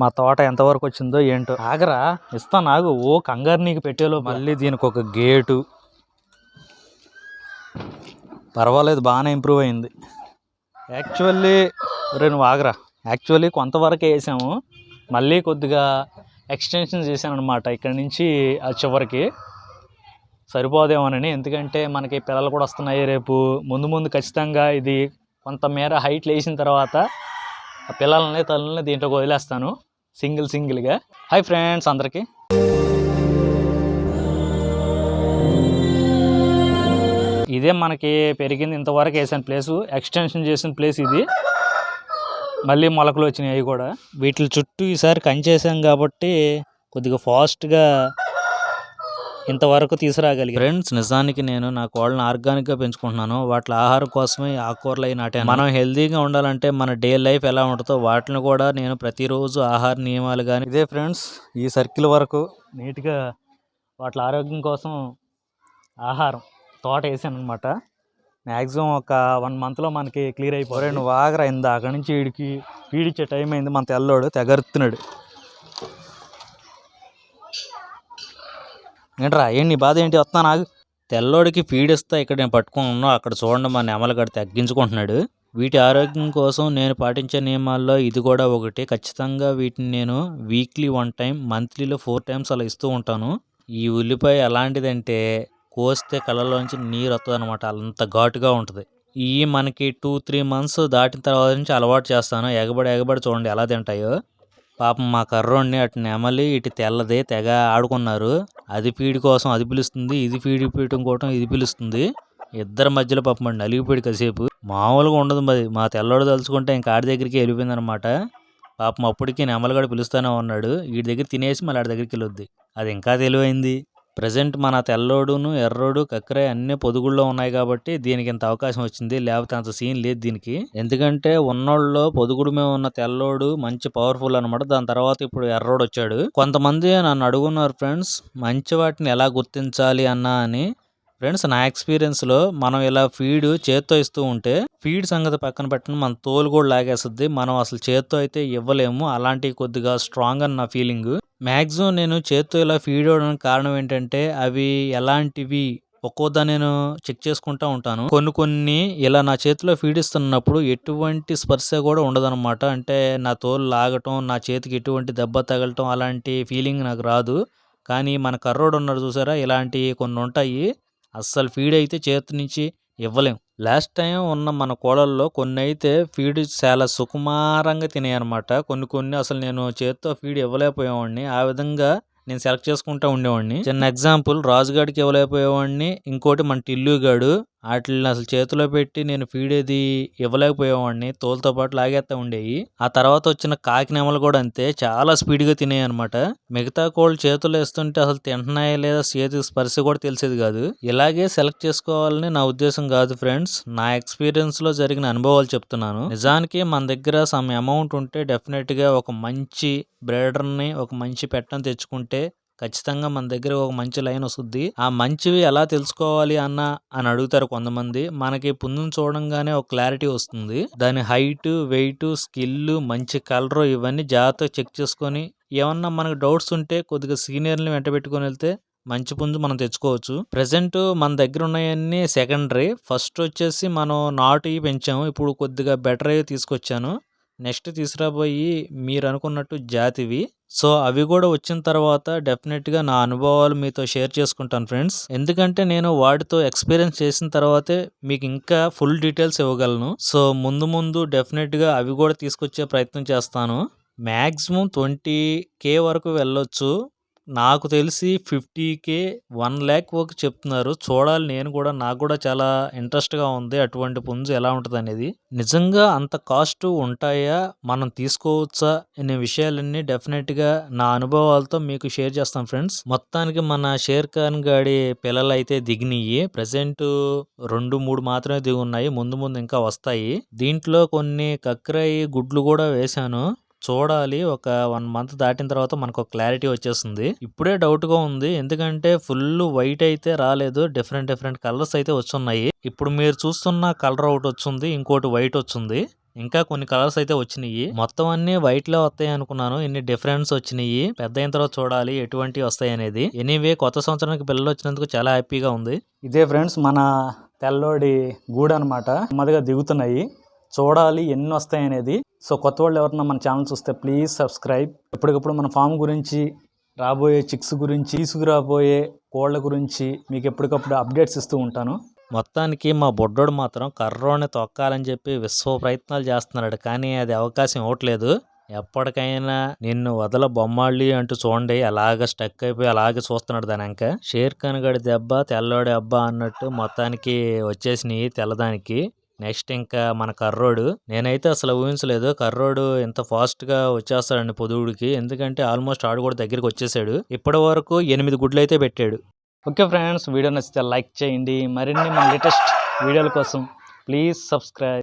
మా తోట ఎంతవరకు వచ్చిందో ఏంటో. ఆగరా ఇస్తా నాగు. ఓ కంగారు నీకు పెట్టేలో మళ్ళీ దీనికి ఒక గేటు. పర్వాలేదు, బాగానే ఇంప్రూవ్ అయింది. యాక్చువల్లీ నువ్వు ఆగరా. యాక్చువల్లీ కొంతవరకే వేసాము, మళ్ళీ కొద్దిగా ఎక్స్టెన్షన్ చేశాను అనమాట. ఇక్కడ నుంచి ఆ చివరికి సరిపోదేమోనని. ఎందుకంటే మనకి పిల్లలు కూడా వస్తున్నాయి రేపు. ముందు ఖచ్చితంగా ఇది కొంతమేర హైట్ లేచిన తర్వాత ఆ పిల్లల్ని తల్లని దీంట్లోకి వదిలేస్తాను సింగిల్గా. హాయ్ ఫ్రెండ్స్ అందరికీ. ఇదే మనకి పెరిగింది ఇంతవరకు వేసాను ప్లేసు. ఎక్స్టెన్షన్ చేసిన ప్లేస్ ఇది. మళ్ళీ మొలకలు వచ్చినాయి అవి కూడా. వీటి చుట్టూ ఈసారి కంచేసాం కాబట్టి కొద్దిగా ఫాస్ట్గా ఇంతవరకు తీసుకురాగలిగాను. ఫ్రెండ్స్, నిజానికి నేను నా కోళ్ళని ఆర్గానిక్గా పెంచుకుంటున్నాను. వాటి ఆహారం కోసమే ఆకుకూరలు అయి నాటాను. మనం హెల్తీగా ఉండాలంటే మన డే లైఫ్ ఎలా ఉంటుందో వాటిని కూడా నేను ప్రతిరోజు ఆహార నియమాలు కానీ ఇదే ఫ్రెండ్స్. ఈ సర్కిల్ వరకు నీట్గా వాటి ఆరోగ్యం కోసం ఆహారం తోట వేసాను అనమాట. మ్యాక్సిమం ఒక 1 monthలో మనకి క్లియర్ అయిపోయి. నువ్వు ఆగరా. అక్కడి నుంచి వీడికి పీడిచ్చే టైం అయింది. మన తెల్లోడు తెగరుతున్నాడు. ఏంట్రా, ఏంటి నీ బాధ ఏంటి? వస్తా నాకు. తెల్లోడికి ఫీడ్ ఇస్తా ఇక్కడ నేను పట్టుకుని ఉన్నా. అక్కడ చూడండి, మా నెమల గడి తగ్గించుకుంటున్నాడు. వీటి ఆరోగ్యం కోసం నేను పాటించే నియమాల్లో ఇది కూడా ఒకటి. ఖచ్చితంగా వీటిని నేను వీక్లీ 1 time, మంత్లీలో 4 times అలా ఇస్తూ ఉంటాను. ఈ ఉల్లిపాయ ఎలాంటిదంటే కోస్తే కళ్ళలోంచి నీరు వస్తుంది అనమాట. అంత ఘాటుగా ఉంటుంది. ఈ మనకి 2-3 months దాటిన తర్వాత నుంచి అలవాటు చేస్తాను. ఎగబడి చూడండి ఎలా తింటాయో. పాపం మా కర్రోడిని అటు నెమలి ఇటు తెల్లదే తెగ ఆడుకున్నారు. అది ఫీడ్ కోసం అది పిలుస్తుంది, ఇది ఫీడ్ పీయటం కోసం ఇది పిలుస్తుంది. ఇద్దరి మధ్యలో పాపం నలిగిపోయాడు కాసేపు. మామూలుగా ఉండదు మరి. మా తెల్లోడు తలుచుకుంటే ఇంకా ఆడి దగ్గరికి వెళ్ళిపోయింది అనమాట. పాపం అప్పటికి నెమలగాడు పిలుస్తూనే ఉన్నాడు. వీడి దగ్గర తినేసి మళ్ళీ ఆడి దగ్గరికి వెళ్ళొద్ది. అది ఇంకా తెలివైంది. ప్రజెంట్ మన తెల్లోడును ఎర్రోడు కక్కరాయ అన్నీ పొదుగుల్లో ఉన్నాయి కాబట్టి దీనికి ఇంత అవకాశం వచ్చింది. లేకపోతే అంత సీన్ లేదు దీనికి. ఎందుకంటే ఉన్నోళ్ళలో పొదుగుడు మీద ఉన్న తెల్లోడు మంచి పవర్ఫుల్ అనమాట. దాని తర్వాత ఇప్పుడు ఎర్రోడు వచ్చాడు. కొంతమంది నన్ను అడుగున్నారు ఫ్రెండ్స్, మంచి వాటిని ఎలా గుర్తించాలి అన్నా అని. ఫ్రెండ్స్, నా ఎక్స్పీరియన్స్లో మనం ఇలా ఫీడ్ చేత్తో ఇస్తూ ఉంటే ఫీడ్ సంగతి పక్కన పెట్టిన మన తోలు కూడా లాగేస్తుంది. మనం అసలు చేత్తో అయితే ఇవ్వలేము. అలాంటివి కొద్దిగా స్ట్రాంగ్ అని నా ఫీలింగ్. మ్యాక్సిమం నేను చేత్తో ఇలా ఫీడ్ అవ్వడానికి కారణం ఏంటంటే అవి ఎలాంటివి ఒక్కోదాన్ని నేను చెక్ చేసుకుంటూ ఉంటాను. కొన్ని ఇలా నా చేతిలో ఫీడ్ ఇస్తున్నప్పుడు ఎటువంటి స్పర్శ కూడా ఉండదన్నమాట. అంటే నా తోలు లాగటం, నా చేతికి ఎటువంటి దెబ్బ తగలటం అలాంటి ఫీలింగ్ నాకు రాదు. కానీ మన కర్రోడు ఉన్నాడు చూసారా, ఇలాంటి కొన్ని ఉంటాయి. అస్సలు ఫీడ్ అయితే చేతి నుంచి ఇవ్వలేం. లాస్ట్ టైం ఉన్న మన కోళ్ళల్లో కొన్ని అయితే ఫీడ్ చాలా సుకుమారంగా తినేయి అనమాట. కొన్ని అసలు నేను చేతితో ఫీడ్ ఇవ్వలేకపోయేవాడిని. ఆ విధంగా నేను సెలెక్ట్ చేసుకుంటూ ఉండేవాడిని. చిన్న ఎగ్జాంపుల్, రాజుగాడికి ఇవ్వలేకపోయేవాడిని. ఇంకోటి మన టిల్లుగాడు. వాటిని అసలు చేతిలో పెట్టి నేను ఫీడ్ ఏది ఇవ్వలేకపోయేవాడిని. తోలుతో పాటు లాగేస్తా ఉండేవి. ఆ తర్వాత వచ్చిన కాకి నెమలు కూడా అంతే, చాలా స్పీడ్గా తినేయి అనమాట. మిగతా కోళ్ళు చేతులు వేస్తుంటే అసలు తింటున్నాయా లేదా చేతికి స్పర్శ కూడా తెలిసేది కాదు. ఇలాగే సెలెక్ట్ చేసుకోవాలని నా ఉద్దేశం కాదు ఫ్రెండ్స్. నా ఎక్స్పీరియన్స్ లో జరిగిన అనుభవాలు చెప్తున్నాను. నిజానికి మన దగ్గర సమ్ అమౌంట్ ఉంటే డెఫినెట్ గా ఒక మంచి బ్రీడర్ని, ఒక మంచి పెట్టని తెచ్చుకుంటే ఖచ్చితంగా మన దగ్గర ఒక మంచి లైన్ వస్తుంది. ఆ మంచివి ఎలా తెలుసుకోవాలి అని అడుగుతారు కొంతమంది. మనకి పుంజుని చూడంగానే ఒక క్లారిటీ వస్తుంది. దాని హైట్, వెయిట్, స్కిల్, మంచి కలర్ ఇవన్నీ జాగ్రత్తగా చెక్ చేసుకొని ఏమన్నా మనకు డౌట్స్ ఉంటే కొద్దిగా సీనియర్ని వెంట పెట్టుకొని వెళ్తే మంచి పుంజు మనం తెచ్చుకోవచ్చు. ప్రెసెంట్ మన దగ్గర ఉన్నాయన్నీ సెకండరీ. ఫస్ట్ వచ్చేసి మనం నాటు పెంచాము. ఇప్పుడు కొద్దిగా బెటర్ అయ్యి తీసుకొచ్చాను. నెక్స్ట్ తీసుకురాబోయి మీరు అనుకున్నట్టు జాతివి. సో అవి కూడా వచ్చిన తర్వాత డెఫినెట్గా నా అనుభవాలు మీతో షేర్ చేసుకుంటాను ఫ్రెండ్స్. ఎందుకంటే నేను వాటితో ఎక్స్పీరియన్స్ చేసిన తర్వాతే మీకు ఇంకా ఫుల్ డీటెయిల్స్ ఇవ్వగలను. సో ముందు డెఫినెట్గా అవి కూడా తీసుకొచ్చే ప్రయత్నం చేస్తాను. మ్యాక్సిమం 20K వరకు వెళ్ళొచ్చు. నాకు తెలిసి 50K, 1 lakh వరకు చెప్తున్నారు. చూడాలి. నేను కూడా, నాకు కూడా చాలా ఇంట్రెస్ట్గా ఉంది అటువంటి పుంజు ఎలా ఉంటుంది అనేది. నిజంగా అంత కాస్ట్ ఉంటాయా, మనం తీసుకోవచ్చా అనే విషయాలన్నీ డెఫినెట్గా నా అనుభవాలతో మీకు షేర్ చేస్తాను ఫ్రెండ్స్. మొత్తానికి మన షేర్ ఖాన్ గాడి పిల్లలు అయితే దిగినాయి. ప్రెసెంట్ 2-3 మాత్రమే దిగి ఉన్నాయి. ముందు ఇంకా వస్తాయి. దీంట్లో కొన్ని కక్రాయి గుడ్లు కూడా వేశాను. చూడాలి. ఒక 1 month దాటిన తర్వాత మనకు ఒక క్లారిటీ వచ్చేస్తుంది. ఇప్పుడే డౌట్గా ఉంది. ఎందుకంటే ఫుల్ వైట్ అయితే రాలేదు. డిఫరెంట్ కలర్స్ అయితే వచ్చున్నాయి. ఇప్పుడు మీరు చూస్తున్న కలర్ ఒకటి వచ్చింది, ఇంకోటి వైట్ వచ్చింది. ఇంకా కొన్ని కలర్స్ అయితే వచ్చినాయి. మొత్తం అన్ని వైట్ లో వస్తాయి అనుకున్నాను. ఇన్ని డిఫరెన్స్ వచ్చినాయి. పెద్ద అయిన తర్వాత చూడాలి ఎటువంటి వస్తాయి అనేది. ఎనీవే కొత్త సంవత్సరానికి పిల్లలు వచ్చినందుకు చాలా హ్యాపీగా ఉంది. ఇదే ఫ్రెండ్స్ మన తెల్లోడి గూడు అనమాట. నెమ్మదిగా దిగుతున్నాయి. చూడాలి ఎన్ని వస్తాయి అనేది. సో కొత్త వాళ్ళు ఎవరన్నా మన ఛానల్ చూస్తే ప్లీజ్ సబ్స్క్రైబ్. ఎప్పటికప్పుడు మన ఫామ్ గురించి, రాబోయే చిక్స్ గురించి, తీసుకురాబోయే కోళ్ళ గురించి మీకు ఎప్పటికప్పుడు అప్డేట్స్ ఇస్తూ ఉంటాను. మొత్తానికి మా బొడ్డోడు మాత్రం కర్రోని తొక్కాలని చెప్పి విశ్వ ప్రయత్నాలు చేస్తున్నాడు. కానీ అది అవకాశం ఇవ్వట్లేదు. ఎప్పటికైనా నిన్ను వదల బొమ్మాళ్ళి అంటూ చూడండి అలాగ స్టక్ అయిపోయి అలాగే చూస్తున్నాడు దాని ఇంకా. షేర్ ఖాన్ గడి దెబ్బ తెల్లోడి అబ్బా అన్నట్టు మొత్తానికి వచ్చేసినాయి తెల్లదానికి. నెక్స్ట్ ఇంకా మన కర్రోడు. నేనైతే అసలు ఊహించలేదు కర్రోడు ఇంత ఫాస్ట్ గా వచ్చేస్తాడండి పొదుగుడికి. ఎందుకంటే ఆల్మోస్ట్ ఆడు కూడా దగ్గరికి వచ్చేసాడు. ఇప్పటి వరకు 8 గుడ్లు అయితే పెట్టాడు. ఓకే ఫ్రెండ్స్, వీడియో నచ్చితే లైక్ చేయండి. మరిన్ని మన లేటెస్ట్ వీడియోల కోసం ప్లీజ్ సబ్స్క్రైబ్.